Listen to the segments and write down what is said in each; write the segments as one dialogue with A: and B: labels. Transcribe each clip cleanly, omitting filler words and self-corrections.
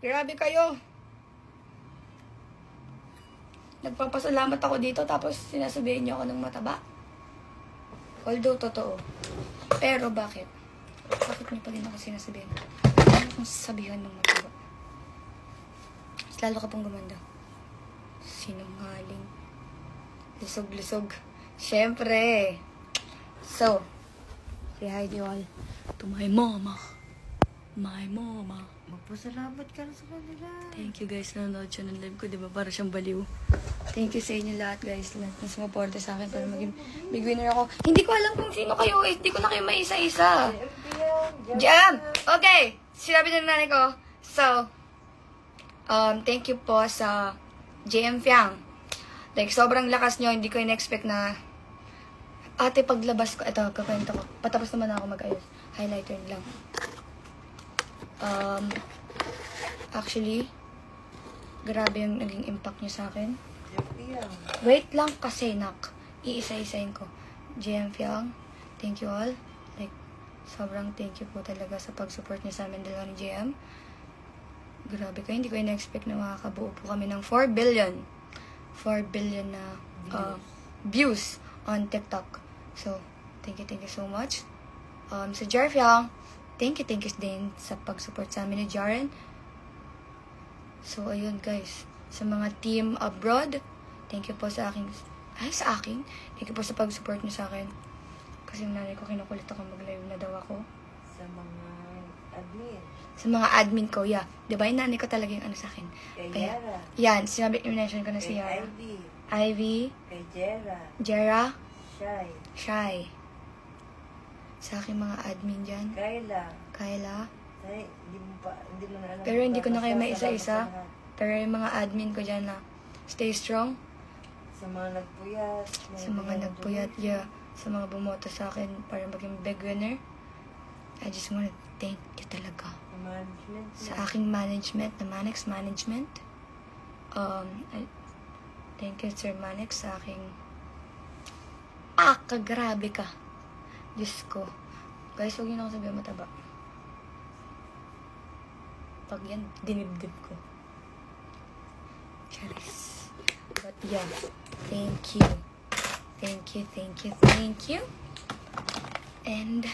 A: Grabe kayo. Nagpapasalamat ako dito tapos sinasabihin niyo ako ng mataba. Although, totoo. Pero bakit? Bakit niyo pa rin ako sinasabihin? Ano kung sasabihan ng mataba? Mas lalo ka pong gumanda. Sinungaling. Lusog-lusog. Siyempre. So, say hi to you all. To my mama. My mama.
B: Magpasalamat ka na sa kanila.
A: Thank you guys, nanonood siya ng live ko, di ba? Para siyang baliw. Thank you sa inyo lahat guys. Lahat na sumuporta sa akin para maging big winner ako. Hindi ko alam kung sino kayo eh. Hindi ko na kayo maisa-isa. Jam! Okay! Sinabi na ng nanay ko. So, thank you po sa JM Fiang. Like, sobrang lakas nyo. Hindi ko in-expect na ate, paglabas ko, ito, kakwento ko. Patapos naman ako mag-ayos. Highlighter lang. Actually, grabe yung naging impact nyo sa akin. Wait lang kasi, nak. Iisa-isayin ko. JM Fiang, thank you all. Like, sobrang thank you po talaga sa pag-support nyo sa amin dalawa ni JM. Grabe kayo, hindi ko in-expect na makakabuo po kami ng 4 billion. 4 billion na views on TikTok. So, thank you so much. Sa Jar Fiang, thank you din sa pag-support sa amin ni Jaren. So, ayun guys. Sa mga team abroad, thank you po sa aking... sa akin? Thank you po sa pag-support niyo sa akin. Kasi yung nanay ko kinukulit ako mag-live na daw ako.
B: Sa mga admin.
A: Sa mga admin ko, yeah. Diba yung nanay ko talaga yung ano sa akin?
B: Kay Yara.
A: Yan, sinabi, i-mention ko na si
B: Kay
A: Yara.
B: Ivy.
A: Ivy.
B: Kay Jera.
A: Jera.
B: Shy.
A: Shy. Sa aking mga admin dyan. Kayla.
B: Ay, hindi mo na alam.
A: Pero hindi ko na kayo maisa-isa. Pero yung mga admin ko dyan na stay strong.
B: Sa mga nagpuyat.
A: Sa mga nagpuyat, yeah. Sa mga bumoto sa akin para maging big winner. I just want to thank you talaga.
B: Management.
A: Sa aking management, na Manex Management. Thank you, Sir Manex, sa aking... kagrabe ka. Diyos ko. Guys, huwag yun ako sabihin mataba. Pag yan, dinibdib ko. Charis. But yeah, thank you. Thank you. And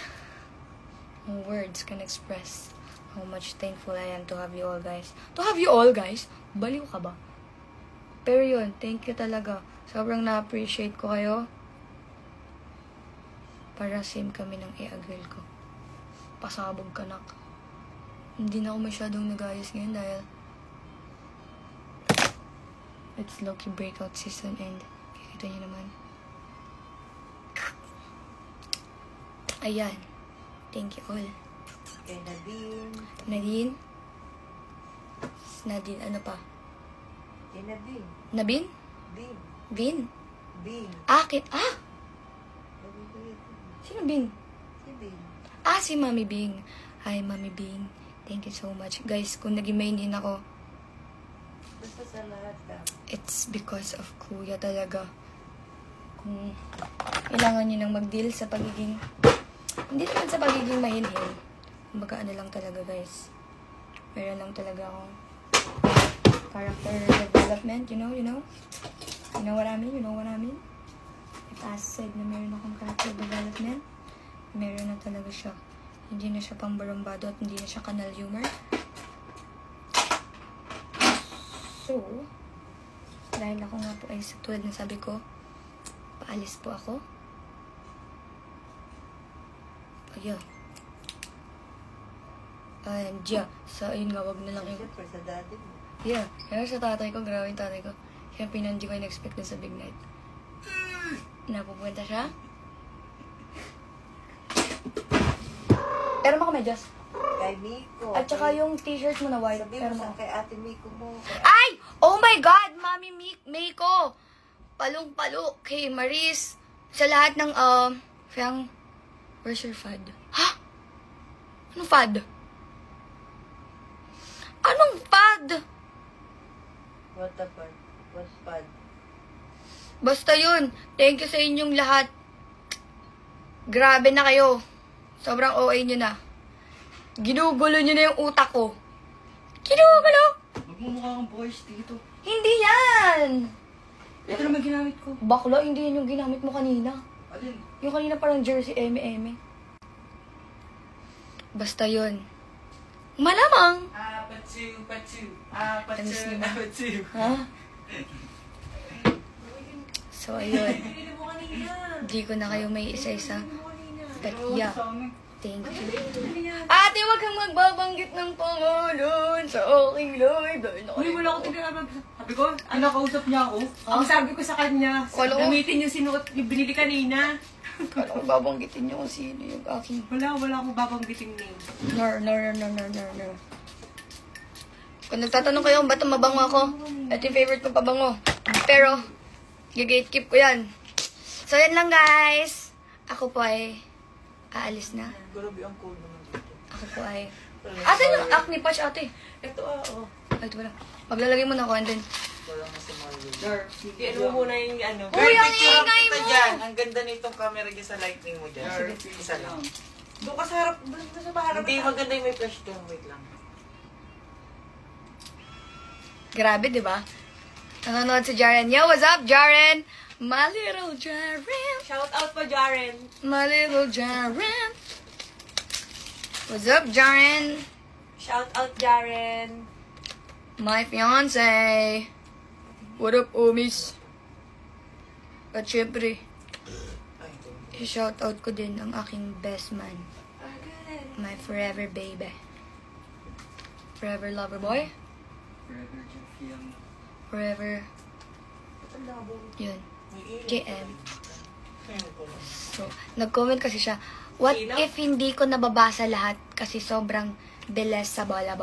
A: no words can express how much thankful I am to have you all, guys. To have you all, guys? Baliw ka ba? Pero yun, thank you talaga. Sobrang na-appreciate ko kayo. Para same kami ng i-agree ko. Pasabog ka, nak. Hindi na ako masyadong nag-ayos ngayon dahil it's low-key breakout season and kikita nyo naman. Ayan. Thank you all.
B: Kay Nadine.
A: Nadine, ano pa?
B: Kay Nadine.
A: Nabin? Bin? Akit? Sino Bing?
B: Si Bing.
A: Si Mami Bing. Hi, Mami Bing. Thank you so much. Guys, kung naging main din ako,
B: basta sa lahat ka.
A: it's because of Kuya talaga. Kung kailangan nyo nang mag-deal sa pagiging... Hindi naman sa pagiging mahinhin. Kumbaga ano lang talaga, guys. Meron lang talaga akong character development, you know? You know what I mean? If I said na meron akong character development, meron na talaga siya. Hindi na siya pambarumbado at hindi na siya kanal humor. So, dahil ako nga po ay sa tulad ng sabi ko, paalis po ako. Ayun. And yeah, so ayun nga, wag na lang yung...
B: Siyempre sa daddy mo.
A: Yeah, kaya sa tatay ko, grabe yung tatay ko. Siyempre, hindi ko in-expect na sa big night. Napupunta siya. Pero mo medyas.
B: Kay Miko.
A: At saka yung t-shirt mo na white.
B: Sabi
A: Pero
B: mo
A: mo.
B: sa kay ate Miko mo.
A: Ay! Oh my God! Mami Miko! Palong-palo kay Maris. Sa lahat ng, Fiang, where's your fad? Ha? Anong fad? Anong fad?
B: What the fad? What's fad?
A: Basta yun. Thank you sa inyong lahat. Grabe na kayo. Sobrang OA nyo na. Ginugulo nyo na yung utak ko. Kinuha ko lang.
C: Magmumukha kang boys dito.
A: Hindi yan!
C: Ito naman ginamit ko.
A: Bakla, hindi yan yung ginamit mo kanina.
C: Alin?
A: Yung kanina parang jersey, eme-eme. Basta yun. Malamang!
C: Apatsu.
A: Tamis niyo.
C: Apatsu.
A: Ha? So, ayun. Hindi ko na kayo may isa-isa. But yeah, thank you. Ate, wag kang magbabanggit ng pangalan sa aking live.
B: Uy, wala ko tinanong. Sabi ko,
C: Nakausap niya ako.
B: ang sabi ko sa kanya,
A: Wala.
B: gamitin yung sinuot, yung binili kanina.
A: Kala ko babanggitin niyo kung sino yung aking...
B: Wala akong babanggiting name.
A: No. Kung nagtatanong kayo kung ba't mabango ako, ito yung favorite kong pabango. Pero, gatekeep ko yan. So, yan lang guys. Ako po ay aalis na.
C: Grabe ang cool naman dito.
A: Ako po ay... Asan yung acne patch ate?
B: Ito, oo.
A: Ay, ito pala. Maglalagay mo na ako and then...
C: Wala nga si Mario.
B: Sige, ano mo muna yung ano.
A: Uy, ang
C: Picture
A: ingay
C: kita
A: mo!
C: dyan. Ang ganda nitong camera dyan sa lighting mo dyan. Isa lang.
B: Doon ka sa harap, doon sa harap.
C: Hindi maganda yung may flash doon. Wait lang.
A: Grabe, di ba? Nanonood si Jaren. Yo, what's up, Jaren? My little Jaren.
B: Shout out pa, Jaren.
A: My little Jaren. What's up, Jaren?
B: Shout out, Jaren.
A: My fiancé. What up, Omis? At syempre,
C: Ay, ito.
A: i-shoutout ko din ang aking best man. My forever baby. Forever lover boy.
C: Forever Jeff Young.
A: Forever, yun,
C: May ilaw.
A: JM.
C: Ayun ko lang.
A: So, nag-comment kasi siya, what
B: Sino?
A: if hindi ko nababasa lahat kasi sobrang bilis sa bola.